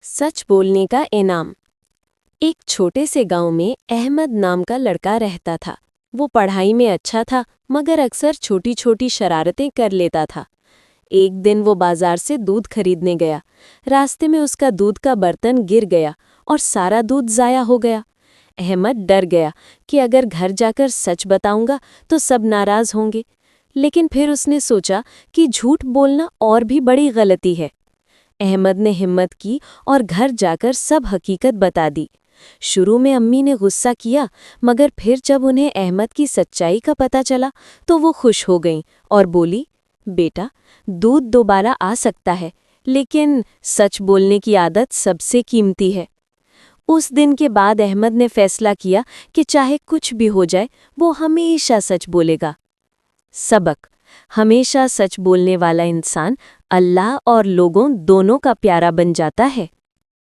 सच बोलने का इनाम। एक छोटे से गांव में अहमद नाम का लड़का रहता था। वो पढ़ाई में अच्छा था, मगर अक्सर छोटी छोटी शरारतें कर लेता था। एक दिन वो बाजार से दूध खरीदने गया। रास्ते में उसका दूध का बर्तन गिर गया और सारा दूध ज़ाया हो गया। अहमद डर गया कि अगर घर जाकर सच बताऊंगा तो सब नाराज होंगे। लेकिन फिर उसने सोचा कि झूठ बोलना और भी बड़ी गलती है। अहमद ने हिम्मत की और घर जाकर सब हकीकत बता दी। शुरू में अम्मी ने गुस्सा किया, मगर फिर जब उन्हें अहमद की सच्चाई का पता चला तो वो खुश हो गईं और बोली, बेटा, दूध दोबारा आ सकता है, लेकिन सच बोलने की आदत सबसे कीमती है। उस दिन के बाद अहमद ने फैसला किया कि चाहे कुछ भी हो जाए, वो हमेशा सच बोलेगा। सबक: हमेशा सच बोलने वाला इंसान अल्लाह और लोगों दोनों का प्यारा बन जाता है।